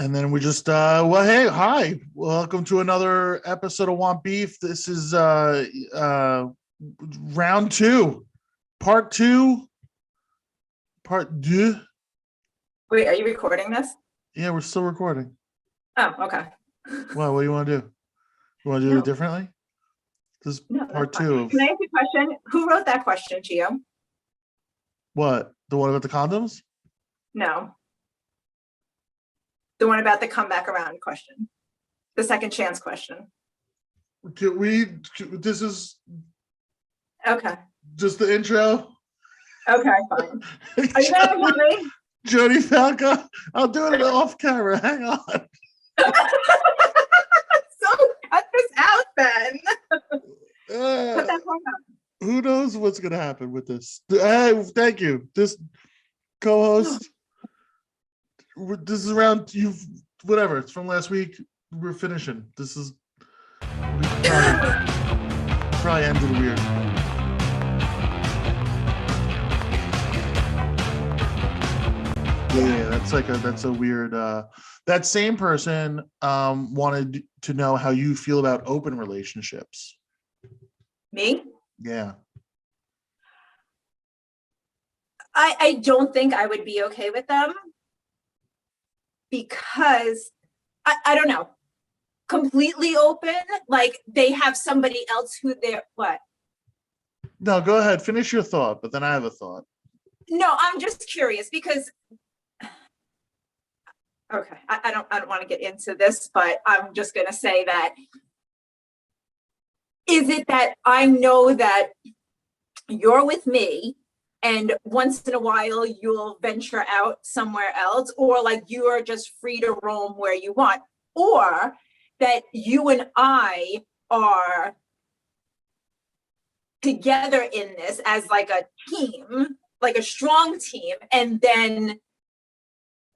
And then we just well, hey, hi, welcome to another episode of Want Beef. This is round two, part two, part deux. Wait, are you recording this? Yeah, we're still recording. Oh, okay. Well, what do you want to do? You want to do it differently? This is part two. Can I ask you a question? Who wrote that question to you? What? The one about the condoms? No. The one about the come back around question. The second chance question. This is Okay. just the intro. Okay, fine. Are you gonna tell me? Jodi Falco. I'll do it off camera. Hang on. So cut this out then. Cut that part out. Who knows what's gonna happen with this? Hey, thank you. This co-host. This is around you. Whatever. It's from last week. We're finishing. This is probably ended weird. Yeah, that's a weird. That same person wanted to know how you feel about open relationships. Me? Yeah. I don't think I would be okay with them because I don't know. Completely open, like they have somebody else who they're what? No, go ahead. Finish your thought, but then I have a thought. No, I'm just curious because okay, I don't want to get into this, but I'm just gonna say that is it that I know that you're with me and once in a while you'll venture out somewhere else, or like you are just free to roam where you want, or that you and I are together in this as like a team, like a strong team, and then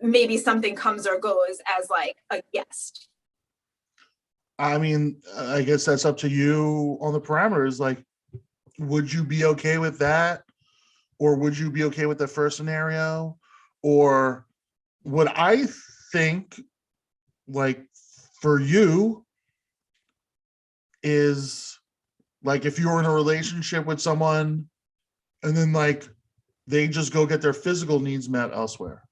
maybe something comes or goes as like a guest. I mean, I guess that's up to you on the parameters. Like, would you be okay with that? Or would you be okay with the first scenario? Or what I think, like, for you is, like, if you're in a relationship with someone and then, like, they just go get their physical needs met elsewhere.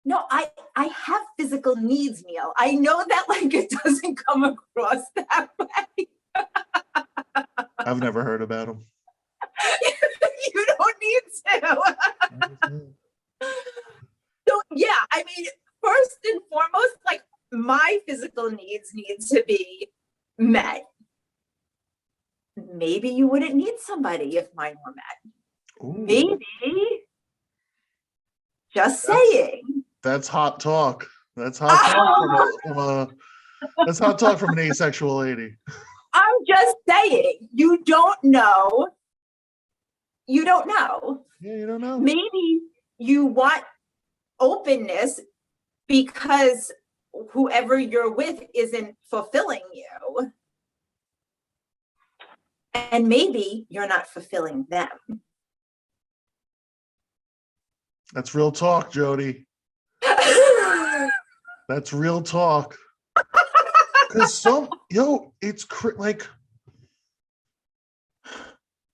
No, I have physical needs, Neil. I know that like it doesn't come across that way. I've never heard about them. You don't need to. So yeah, I mean, first and foremost, like my physical needs to be met. Maybe you wouldn't need somebody if mine were met. Ooh. Maybe. Just saying. That's hot talk. That's hot talk that's hot talk from an asexual lady. I'm just saying, you don't know. You don't know. Yeah, you don't know. Maybe you want openness because whoever you're with isn't fulfilling you. And maybe you're not fulfilling them. That's real talk, Jodi. That's real talk. Because it's like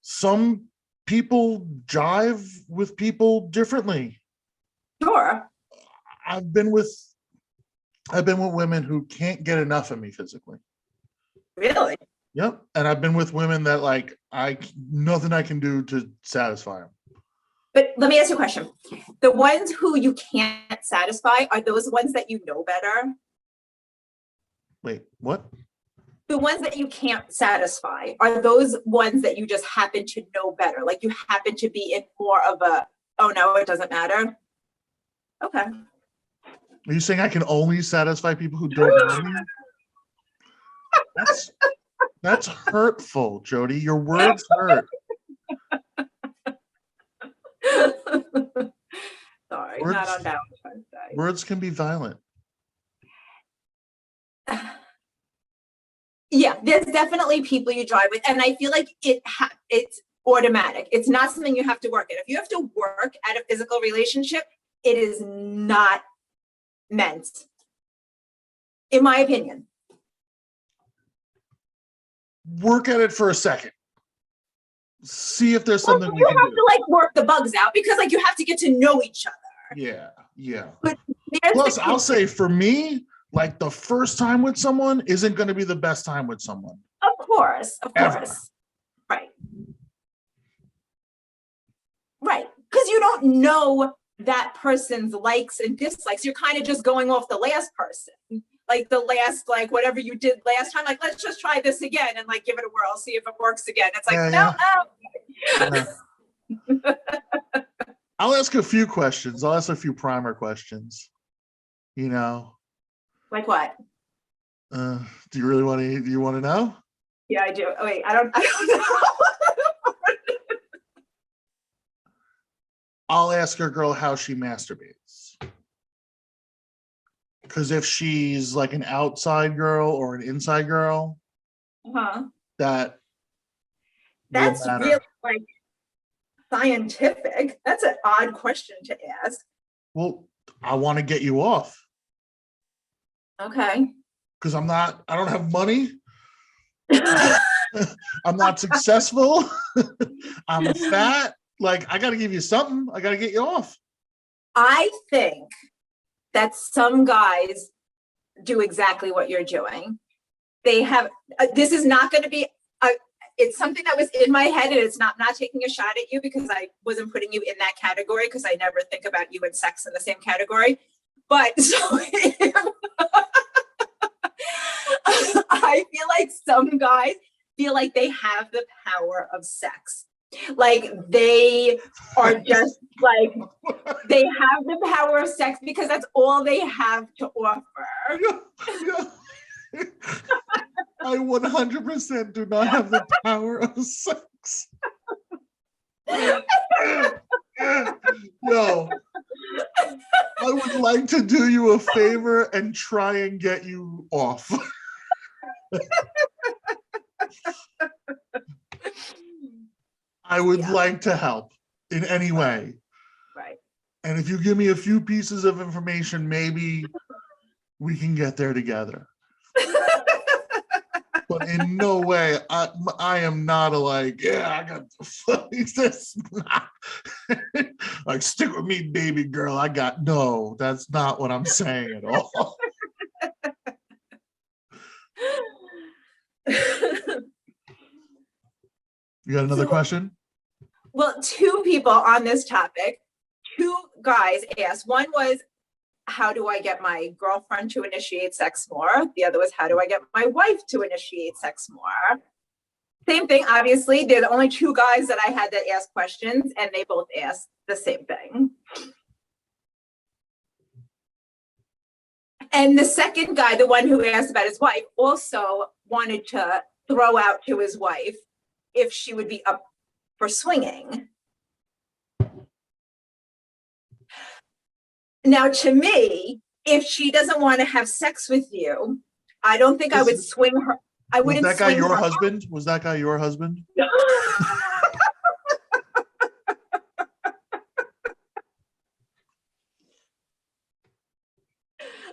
some people jive with people differently. Sure. I've been with women who can't get enough of me physically. Really? Yep. And I've been with women that like nothing I can do to satisfy them. But let me ask you a question. The ones who you can't satisfy, are those ones that you know better? Wait, what? The ones that you can't satisfy, are those ones that you just happen to know better? Like you happen to be in more of a, oh no, it doesn't matter? Okay. Are you saying I can only satisfy people who don't know me? That's hurtful, Jodi. Your words hurt. Sorry, not on Valentine's Day. Words can be violent. Yeah, there's definitely people you drive with, and I feel like it's automatic. It's not something you have to work at. If you have to work at a physical relationship, it is not meant in my opinion. Work at it for a second. See if there's Well, something we you can have do. to like work the bugs out because like you have to get to know each other. Yeah, yeah. But there's Plus, the I'll kid- say for me, like the first time with someone isn't going to be the best time with someone. Of course, Ever. right, right, because you don't know that person's likes and dislikes. You're kind of just going off the last person, like the last, like whatever you did last time. Like, let's just try this again and like give it a whirl, see if it works again. It's like, Yeah. I'll ask a few questions. I'll ask a few primer questions. You know, like what? do you really want to? Do you want to know? Yeah, I do. Oh, wait, I don't know. I'll ask a girl how she masturbates. Because if she's like an outside girl or an inside girl, that that's really like scientific. That's an odd question to ask. Well, I want to get you off. Okay. Because I don't have money. I'm not successful. I'm fat. Like, I got to give you something. I got to get you off. I think that some guys do exactly what you're doing. They have, this is not going to be, it's something that was in my head, and it's not taking a shot at you because I wasn't putting you in that category because I never think about you and sex in the same category. But so I feel like some guys feel like they have the power of sex. Like they are just like, they have the power of sex because that's all they have to offer. Yeah. I 100% do not have the power of sex. No. I would like to do you a favor and try and get you off. I would like to help in any way. Right. And if you give me a few pieces of information, maybe we can get there together. But in no way, I am not a like, yeah, I got the fuck is this? Like, stick with me, baby girl. No, that's not what I'm saying at all. You got another question? Well, two people on this topic, two guys asked. One was, how do I get my girlfriend to initiate sex more? The other was, how do I get my wife to initiate sex more? Same thing, obviously. They're the only two guys that I had that asked questions, and they both asked the same thing. And the second guy, the one who asked about his wife, also wanted to throw out to his wife if she would be up for swinging. Now, to me, if she doesn't want to have sex with you, I don't think I would swing her. I wouldn't. Was that guy your husband? Was that guy your husband?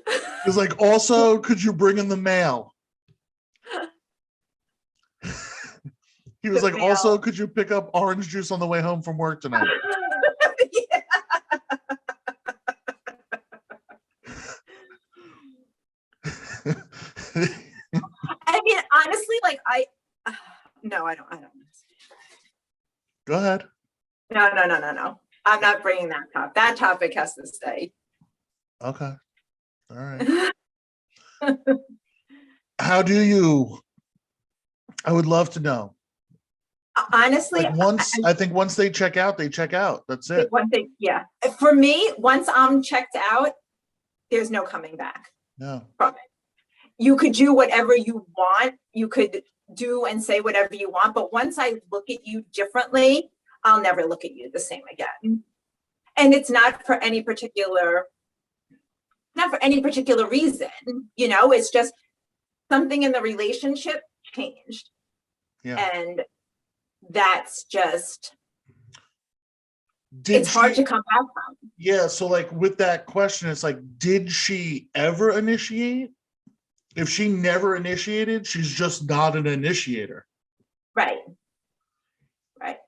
He was like, also, could you bring in the mail? He was like, also, could you pick up orange juice on the way home from work tonight? I mean, honestly, like no, I don't. Go ahead. No. I'm not bringing that topic. That topic has to stay. Okay. All right. How do you? I would love to know. Honestly, like I think once they check out, they check out. That's it. One thing, yeah. For me, once I'm checked out, there's no coming back. No. From it. You could do whatever you want. You could do and say whatever you want. But once I look at you differently, I'll never look at you the same again. And it's not for any particular reason. You know, it's just something in the relationship changed. Yeah. And that's just, it's hard to come back from. Yeah. So like with that question, it's like, did she ever initiate? if she never initiated, she's just not an initiator. Right. Right.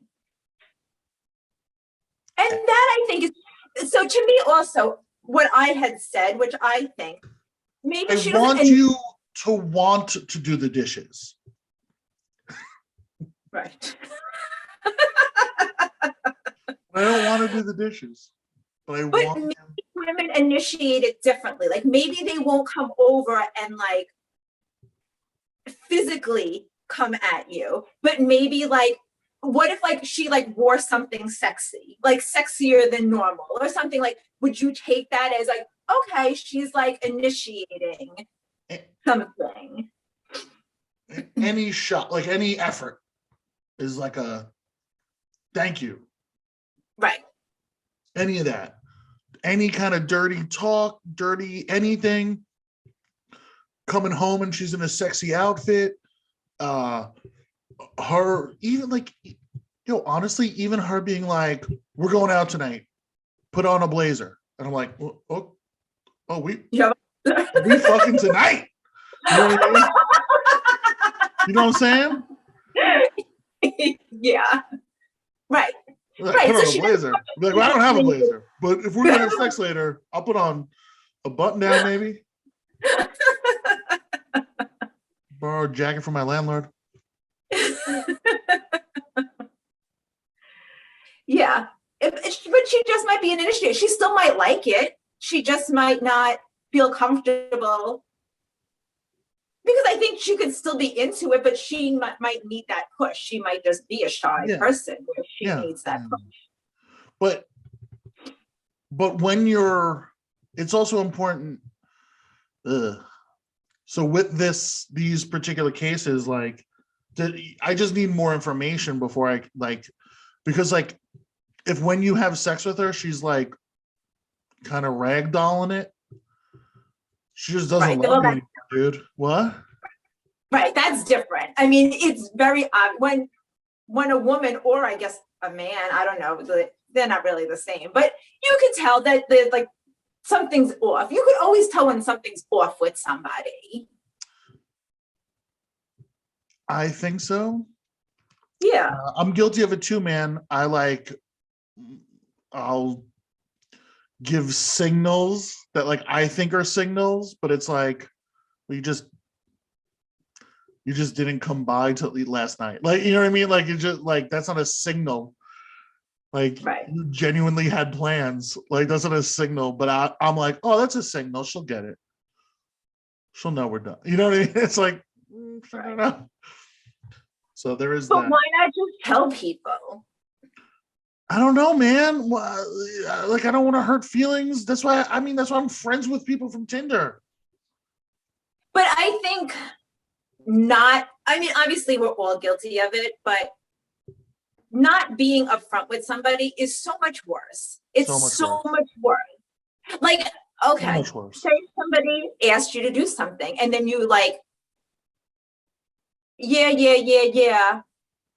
And that I think is, so to me also, what I had said, which I think, maybe she doesn't. Want you to want to do the dishes. Right. I don't want to do the dishes, but I want maybe women initiate it differently. Like maybe they won't come over and like physically come at you, but maybe like, what if like she like wore something sexy, like sexier than normal or something? Like, would you take that as like, okay, she's like initiating something? Any shot, like any effort is like a thank you. Right. Any of that. Any kind of dirty talk, dirty anything. Coming home and she's in a sexy outfit. Her even like, honestly, even her being like, we're going out tonight, put on a blazer. And I'm like, oh we fucking tonight. You know what I mean? You know what I'm saying? Yeah. Right. Like, right. put on a blazer. Like, well, I don't have a blazer, but if we're gonna have sex later, I'll put on a button down, maybe. Borrow a jacket from my landlord. Yeah. But she just might be an initiator. She still might like it. She just might not feel comfortable. Because I think she could still be into it, but she might need that push. She might just be a shy person where she needs that push. But when it's also important. So with these particular cases, like, I just need more information before I like, because like, if when you have sex with her, she's like kind of ragdolling it, she just doesn't love you anymore, dude. What? Right, that's different. I mean, it's very when a woman, or I guess a man, I don't know, they're not really the same, but you can tell that there's like something's off. You could always tell when something's off with somebody. I think so. Yeah. I'm guilty of it too, man. I'll give signals that like I think are signals, but it's like you just didn't come by till last night. Like, you know what I mean? Like, you just like, that's not a signal. Like, you genuinely had plans. Like, that's not a signal. But I'm like, oh, that's a signal. She'll get it. She'll know we're done. You know what I mean? It's like, I don't know. So there is that. But why not just tell people? I don't know, man. Like, I don't want to hurt feelings. That's why I'm friends with people from Tinder. But I think obviously we're all guilty of it, but not being upfront with somebody is so much worse. It's so much worse. Like, okay, say somebody asked you to do something and then you like, yeah.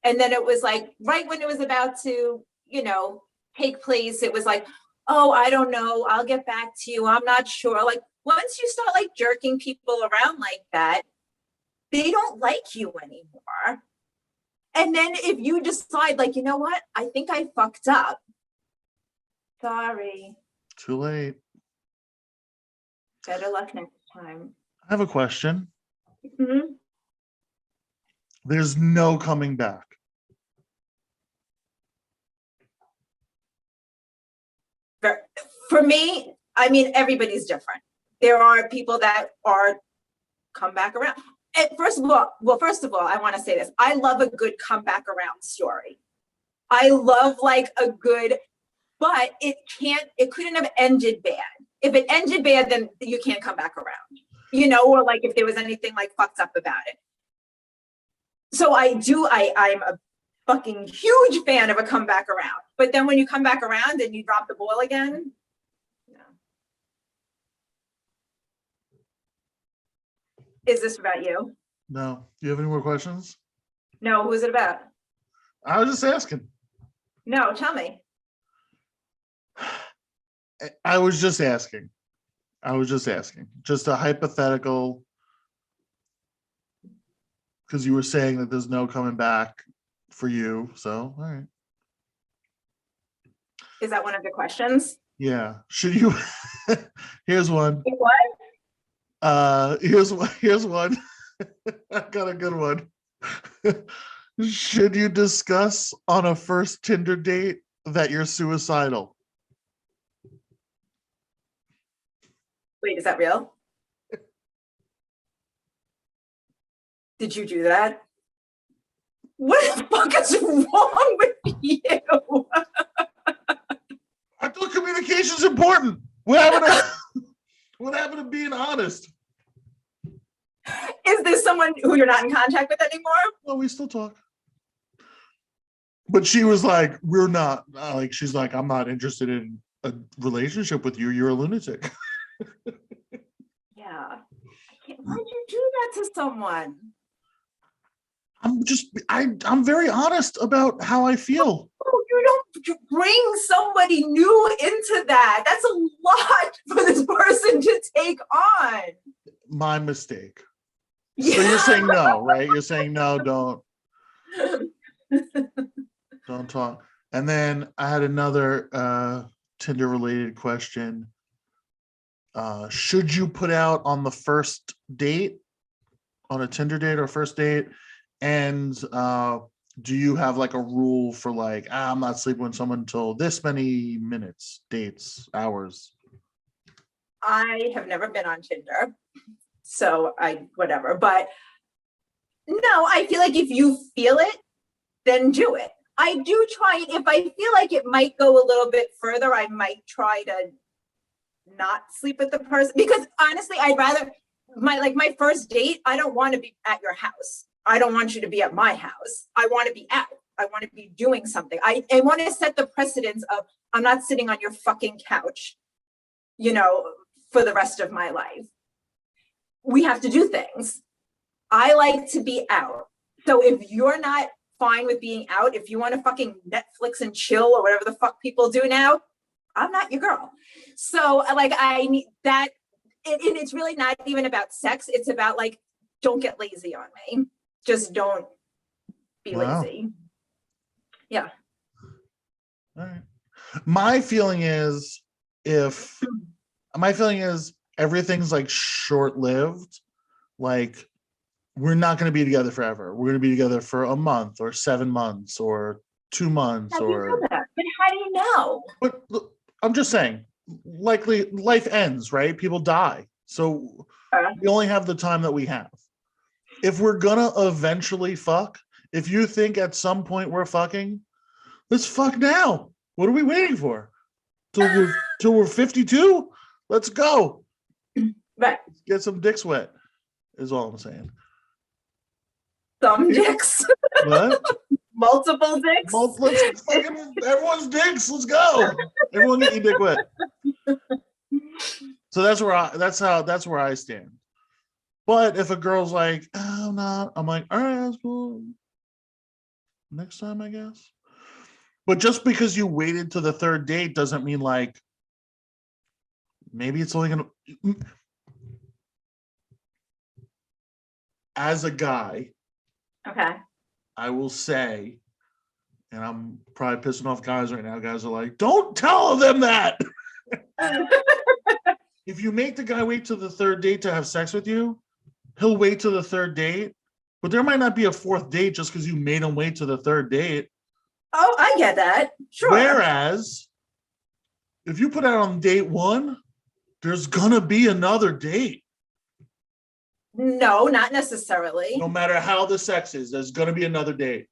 And then it was like, right when it was about to, take place, it was like, oh, I don't know. I'll get back to you. I'm not sure. Like, once you start like jerking people around like that, they don't like you anymore. And then if you decide like, you know what, I think I fucked up. Sorry. Too late. Better luck next time. I have a question. Mm-hmm. There's no coming back. For me, I mean, everybody's different. There are people that are come back around. And first of all, I want to say this. I love a good comeback around story. I love like a good, but it couldn't have ended bad. If it ended bad, then you can't come back around, or like if there was anything like fucked up about it. So I'm a fucking huge fan of a comeback around. But then when you come back around and you drop the ball again, no. Is this about you? No. Do you have any more questions? No. Who's it about? I was just asking. No, tell me. I was just asking. Just a hypothetical. because you were saying that there's no coming back for you. So, all right. Is that one of the questions? Yeah. Should you? Here's one. What? Here's one. Here's one. I got a good one. Should you discuss on a first Tinder date that you're suicidal? Wait, is that real? Did you do that? What the fuck is wrong with you? I thought communication's important. What happened to being honest? Is this someone who you're not in contact with anymore? Well, we still talk. But she was like, we're not, like, she's like, I'm not interested in a relationship with you. You're a lunatic. Yeah. Why'd you do that to someone? I'm very honest about how I feel. Oh, you don't bring somebody new into that. That's a lot for this person to take on. My mistake. Yeah. So you're saying no, right? You're saying no, don't talk. And then I had another Tinder related question. Should you put out on the first date, on a Tinder date or first date? And do you have like a rule for like, I'm not sleeping with someone until this many minutes, dates, hours? I have never been on Tinder, so whatever. But no, I feel like if you feel it, then do it. I do try, if I feel like it might go a little bit further, I might try to not sleep with the person, because honestly, I'd rather my first date, I don't want to be at your house. I don't want you to be at my house. I want to be out. I want to be doing something. I want to set the precedence of, I'm not sitting on your fucking couch, for the rest of my life. We have to do things. I like to be out. So if you're not fine with being out, if you want to fucking Netflix and chill or whatever the fuck people do now, I'm not your girl. So I need that. And it's really not even about sex. It's about like, don't get lazy on me. Just don't be lazy. Yeah. All right. My feeling is everything's like short-lived, like we're not going to be together forever. We're going to be together for a month or 7 months or 2 months. How do you know that? But how do you know? But look, I'm just saying, likely life ends, right? People die. So we only have the time that we have. If we're gonna eventually fuck, if you think at some point we're fucking, let's fuck now. What are we waiting for? Till we're 52? Let's go. Right. Get some dicks wet, is all I'm saying. Some dicks. What? Multiple dicks. Let's fucking everyone's dicks. Let's go. Everyone get your dick wet. So that's where I stand. But if a girl's like, oh, I'm not, I'm like, all right, that's cool. Next time, I guess. But just because you waited to the third date doesn't mean like maybe it's only gonna. As a guy, okay, I will say, and I'm probably pissing off guys right now. Guys are like, don't tell them that. If you make the guy wait till the third date to have sex with you, he'll wait till the third date, but there might not be a fourth date just because you made him wait till the third date. Oh, I get that. Sure. Whereas, if you put out on date 1, there's gonna be another date. No, not necessarily. No matter how the sex is, there's gonna be another date.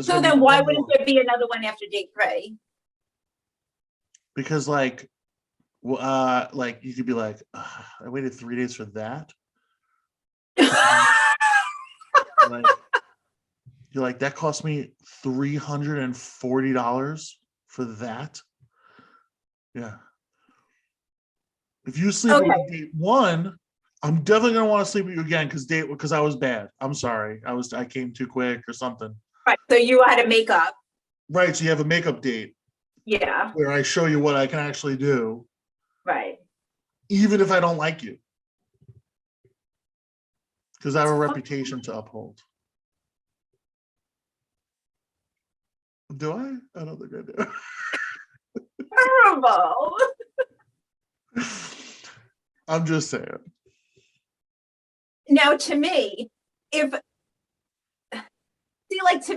So then why wouldn't there be another one after date 3? Because like you could be like, I waited 3 days for that. Like, you're like, that cost me $340 for that. Yeah. If you sleep with date 1, I'm definitely gonna want to sleep with you again because I was bad. I'm sorry. I came too quick or something. Right. So you had a makeup. Right. So you have a makeup date. Yeah. Where I show you what I can actually do. Right. Even if I don't like you. Because I have a reputation to uphold. Do I? I don't think I do. Terrible. I'm just saying. Now, to me, to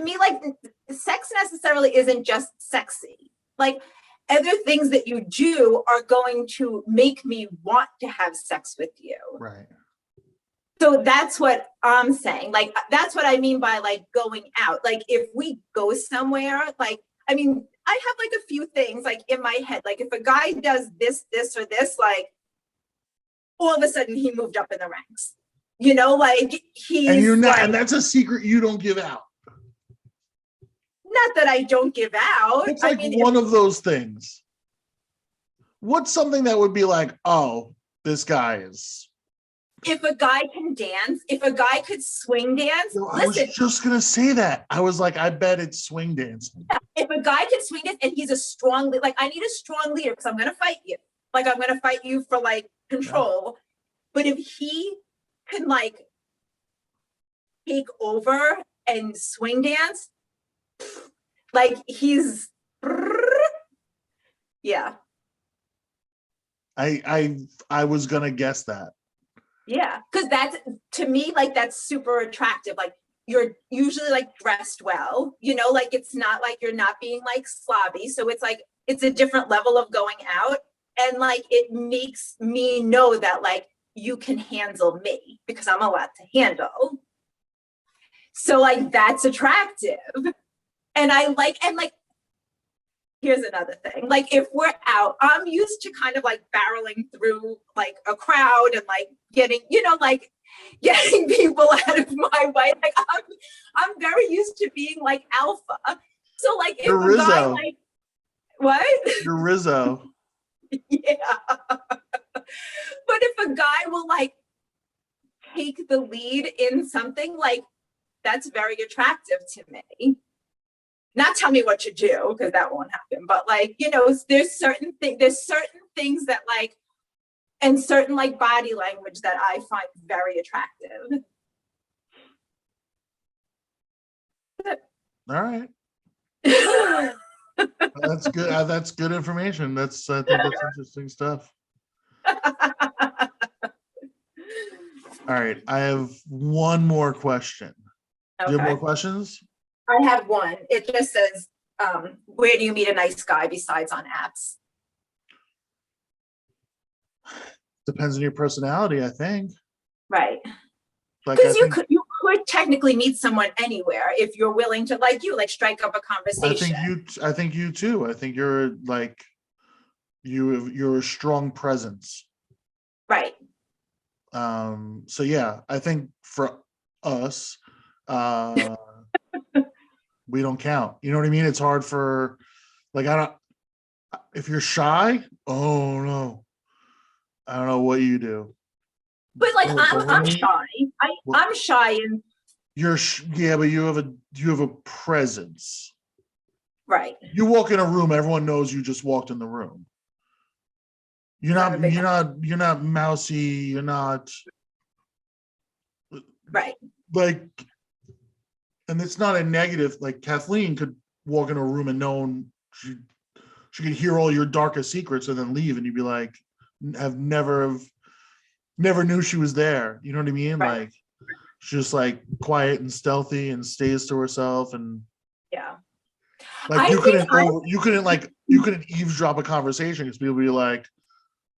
me, like sex necessarily isn't just sexy. Like other things that you do are going to make me want to have sex with you. Right. So that's what I'm saying. Like, that's what I mean by like going out. Like if we go somewhere, like, I mean, I have like a few things like in my head. Like if a guy does this, or this, like all of a sudden he moved up in the ranks. You know, like he's and you're not, like, and that's a secret you don't give out. Not that I don't give out. It's like I mean, one of those things. What's something that would be like, oh, this guy is. If a guy can dance, if a guy could swing dance, No, I was just gonna say that. I was like, I bet it's swing dancing. If a guy can swing dance and he's a strong, like I need a strong leader because I'm gonna fight you. Like I'm gonna fight you for like control. Yeah. But if he can like take over and swing dance, like he's, yeah. I was gonna guess that. Yeah, because that's, to me, like that's super attractive. Like you're usually like dressed well, you know, like it's not like you're not being like slobby. So it's like, it's a different level of going out. And like, it makes me know that like you can handle me because I'm a lot to handle. So like, that's attractive. And I like, and like, here's another thing. Like if we're out, I'm used to kind of like barreling through like a crowd and like getting, you know, like getting people out of my way. Like I'm very used to being like alpha. So like if a guy like, what? You're Rizzo. Yeah. But if a guy will like take the lead in something, like that's very attractive to me. Not tell me what to do because that won't happen, but like, you know, there's certain things that like, and certain like body language that I find very attractive. All right. That's good. That's good information. I think that's interesting stuff. All right. I have one more question. Okay. Do you have more questions? I have one. It just says, where do you meet a nice guy besides on apps? Depends on your personality, I think. Right. Because you could technically meet someone anywhere if you're willing to, like you, like strike up a conversation. I think you too. I think you're like, you're a strong presence. Right. So yeah, I think for us, we don't count. You know what I mean? It's hard for, like, if you're shy, oh no, I don't know what you do. But like, I'm shy. I'm shy and yeah, but you have a presence. Right. You walk in a room, everyone knows you just walked in the room. You're not mousy, you're not right. Like, and it's not a negative. Like Kathleen could walk in a room and she could hear all your darkest secrets and then leave, and you'd be like, never knew she was there. You know what I mean? Right. Like she's just like quiet and stealthy and stays to herself, and yeah. Like you couldn't eavesdrop a conversation because people would be like,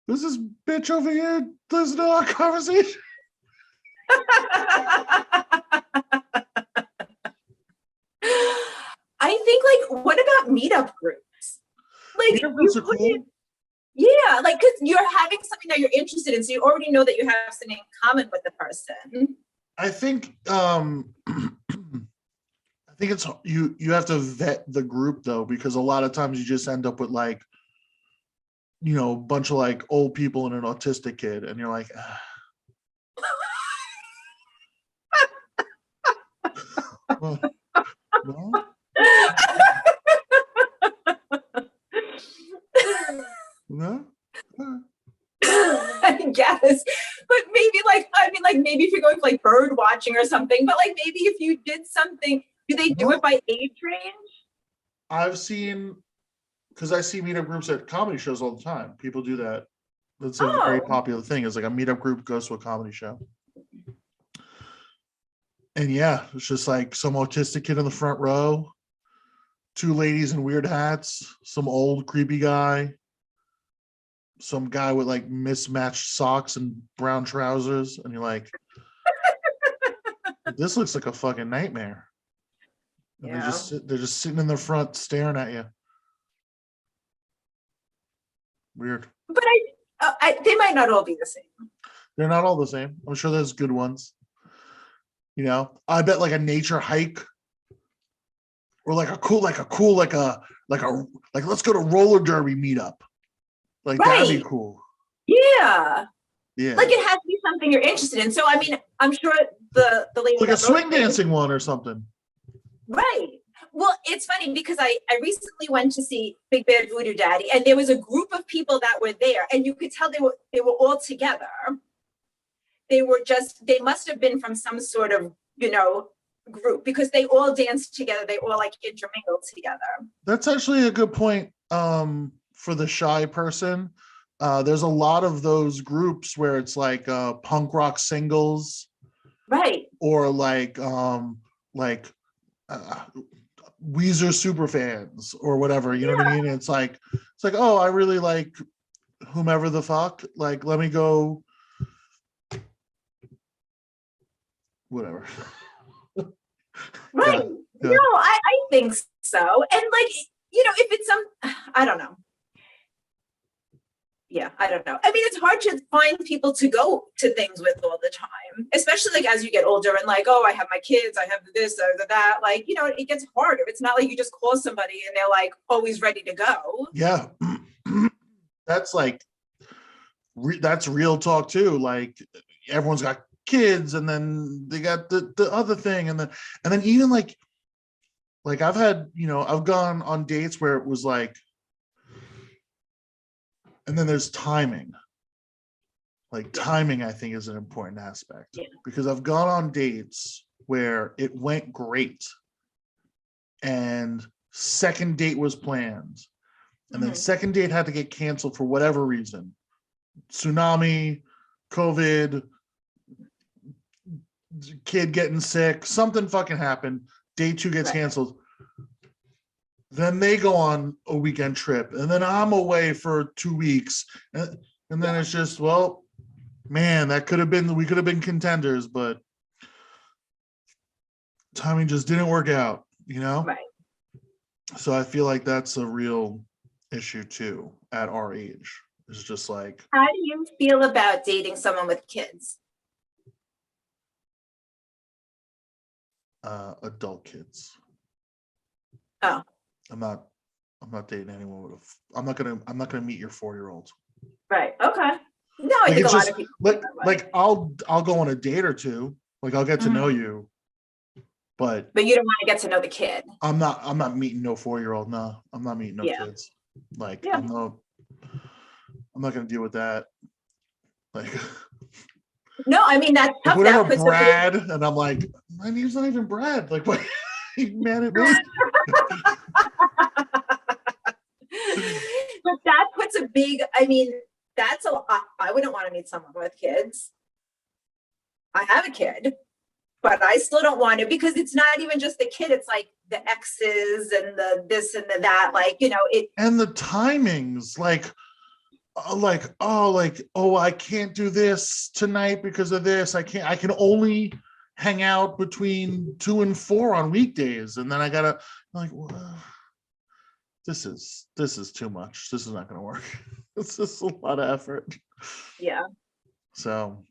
"Who's this bitch over here listening to our conversation?" I think, like, what about meetup groups? Like, yeah, like, because you're having something that you're interested in, so you already know that you have something in common with the person. I think it's you have to vet the group though, because a lot of times you just end up with like, you know, a bunch of like old people and an autistic kid, and you're like, no? No? I guess, but maybe like, I mean, like maybe if you're going for like bird watching or something, but like maybe if you did something, do they do it by age range? I've seen, because I see meetup groups at comedy shows all the time. People do that. That's a very Oh, popular thing. It's like a meetup group goes to a comedy show. And yeah, it's just like some autistic kid in the front row, two ladies in weird hats, some old creepy guy, some guy with like mismatched socks and brown trousers. And you're like, this looks like a fucking nightmare. And yeah. they're just sitting in the front staring at you. Weird. But they might not all be the same. They're not all the same. I'm sure there's good ones. You know, I bet like a nature hike or like let's go to roller derby meetup. Like that'd be Right. cool. Yeah. Yeah. Like it has to be something you're interested in. So I mean, I'm sure the lady Like a that wrote swing this- dancing one or something. Right. Well, it's funny because I recently went to see Big Bad Voodoo Daddy, and there was a group of people that were there, and you could tell they were all together. They must have been from some sort of, group, because they all danced together. They all like intermingled together. That's actually a good point. For the shy person, there's a lot of those groups where it's like punk rock singles, Right. or like Weezer super fans or whatever. You know what I mean? It's like, oh, I really like whomever the fuck. Like, let me go. Whatever. Right. Yeah. No, I think so. And like, if it's I don't know. Yeah, I don't know. I mean, it's hard to find people to go to things with all the time, especially like as you get older and like, oh, I have my kids, I have this or that. Like, it gets harder. It's not like you just call somebody and they're like always ready to go. Yeah. That's like, that's real talk too. Like everyone's got kids, and then they got the other thing, and then even like I've had, I've gone on dates where it was like, and then there's timing. Like timing, I think, is an important aspect, because I've gone on dates where it went great and second date was planned, and then second date had to get canceled for whatever reason. Tsunami, COVID, kid getting sick, something fucking happened. Day 2 gets canceled. Then they go on a weekend trip, and then I'm away for 2 weeks, and then it's just, well, man, we could have been contenders, but timing just didn't work out, Right. So I feel like that's a real issue too at our age. It's just like, how do you feel about dating someone with kids? Adult kids. Oh. I'm not dating anyone with I'm not gonna meet your 4-year-old. Right. Okay. No, I think a lot of people. Like I'll go on a date or two. Like I'll get to know you, but you don't want to get to know the kid. I'm not meeting no 4-year-old. No, I'm not meeting no kids. Like I'm not gonna deal with that. Like no, I mean that's tough. Whatever, Brad, and I'm like, my name's not even Brad. Like, what? You mad at me? But that puts a big. I mean, I wouldn't want to meet someone with kids. I have a kid, but I still don't want to, because it's not even just the kid. It's like the exes and the this and the that. Like, it. And the timings, I can't do this tonight because of this. I can only hang out between 2 and 4 on weekdays, and then I gotta, like, well, this is too much. This is not gonna work. It's just a lot of effort. Yeah. So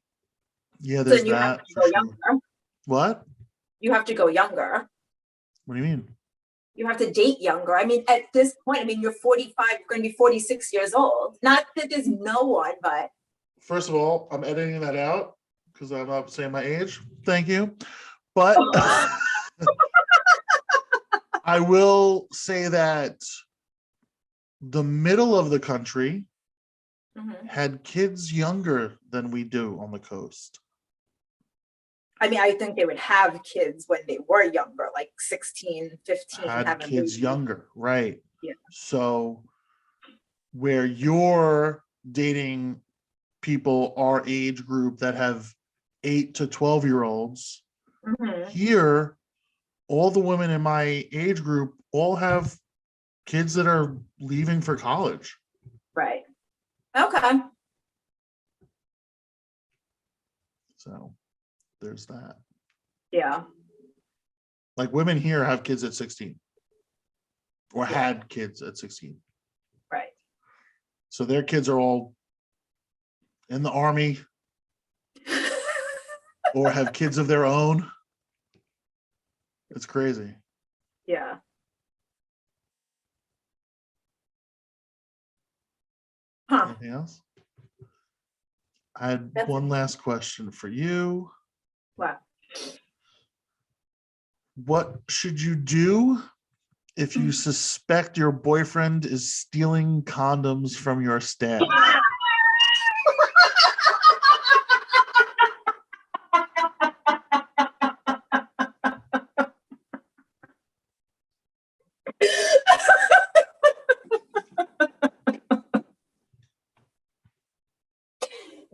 yeah, there's so you that. have to go younger. What? You have to go younger. What do you mean? You have to date younger. I mean, at this point, you're 45, you're going to be 46 years old. Not that there's no one, but. First of all, I'm editing that out because I'm not saying my age. Thank you. But I will say that the middle of the country had kids younger than we do on the coast. I mean, I think they would have kids when they were younger, like 16, 15, Had having kids babies. younger, right? Yeah. So where you're dating people our age group that have 8 to 12-year-olds, Mhm. here, all the women in my age group all have kids that are leaving for college. Right. Okay. So there's that. Yeah. Like women here have kids at 16 or Yeah. had kids at 16. Right. So their kids are all in the army or have kids of their own. It's crazy. Yeah. Huh. Anything else? I had That's one last question for you. wow. What should you do if you suspect your boyfriend is stealing condoms from your stash?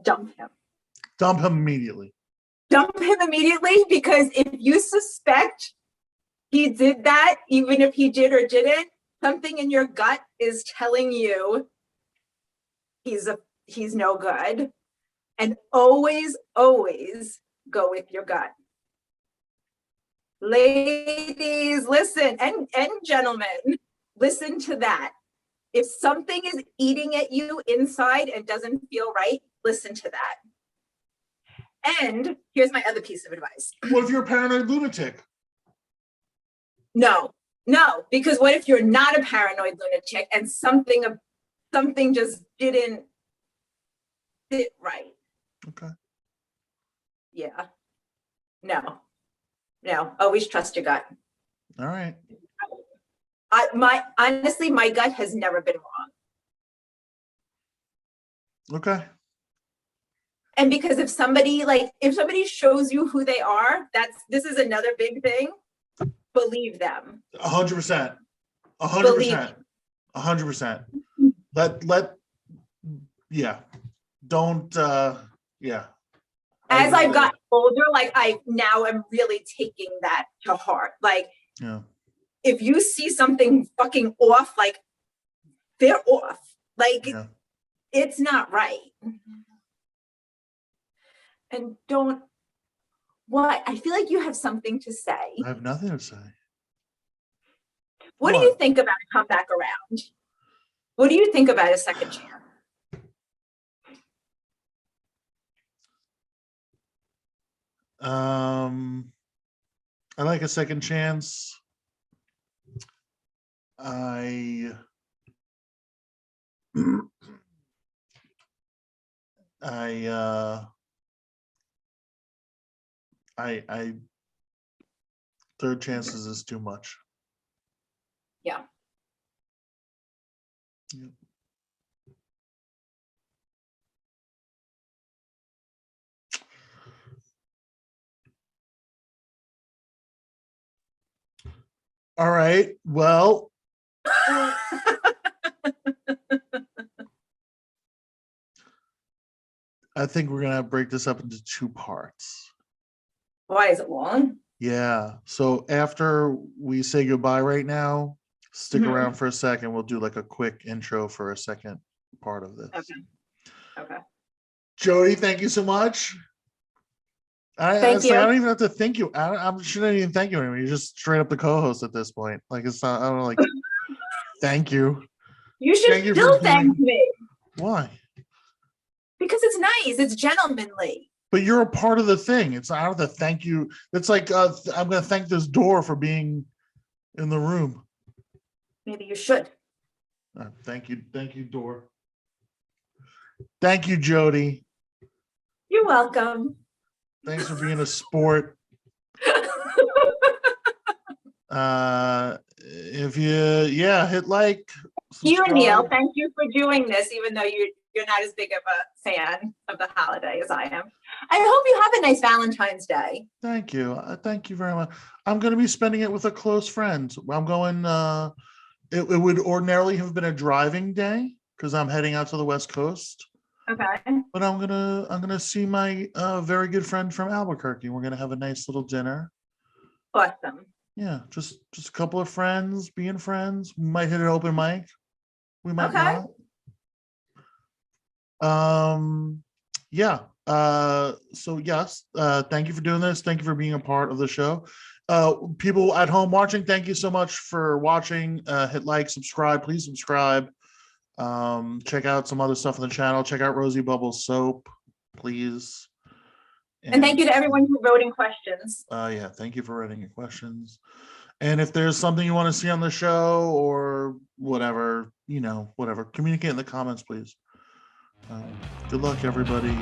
Dump him. Dump him immediately. Dump him immediately, because if you suspect he did that, even if he did or didn't, something in your gut is telling you he's no good. And always, always go with your gut. Ladies, listen, and gentlemen, listen to that. If something is eating at you inside and doesn't feel right, listen to that. And here's my other piece of advice. What if you're a paranoid lunatic? No, because what if you're not a paranoid lunatic and something just didn't fit right? Okay. Yeah. No. Always trust your gut. All right. Honestly, my gut has never been wrong. Okay. And because if somebody shows you who they are, this is another big thing. Believe them. 100%. 100%. 100%. Yeah. Don't, yeah. As I've gotten older, like I now am really taking that to heart. Like, yeah. If you see something fucking off, like they're off. Like Yeah. It's not right. And what? I feel like you have something to say. I have nothing to say. What do you think about a comeback around? What do you think about a second chance? I like a second chance. I third chances is too much. Yeah. Yeah. All right. Well, I think we're gonna break this up into 2 parts. Why is it long? Yeah. So after we say goodbye right now, stick around for a second. We'll do like a quick intro for a second part of this. Okay. Jodi, thank you so much. Thank you. I don't even have to thank you. I shouldn't even thank you anymore. You're just straight up the co-host at this point. Like it's not. I don't know. Like, thank you. You should still thank me. Why? Because it's nice. It's gentlemanly. But you're a part of the thing. It's I don't have to thank you. It's like I'm going to thank this door for being in the room. Maybe you should. Thank you, door. Thank you, Jodi. You're welcome. Thanks for being a sport. If you hit like. You, Neil, thank you for doing this, even though you're not as big of a fan of the holiday as I am. I hope you have a nice Valentine's Day. Thank you. Thank you very much. I'm going to be spending it with a close friend. I'm going, it would ordinarily have been a driving day because I'm heading out to the West Coast. Okay. But I'm gonna see my very good friend from Albuquerque. We're gonna have a nice little dinner. Awesome. Yeah, just a couple of friends being friends. We might hit an open mic. We might Okay. not. Yeah. So yes, thank you for doing this. Thank you for being a part of the show. People at home watching, thank you so much for watching. Hit like, subscribe, please subscribe. Check out some other stuff on the channel. Check out Rosey Bubbles Soap, please. And thank you to everyone who wrote in questions. Yeah, thank you for writing your questions. And if there's something you want to see on the show or whatever, whatever, communicate in the comments, please. Good luck, everybody.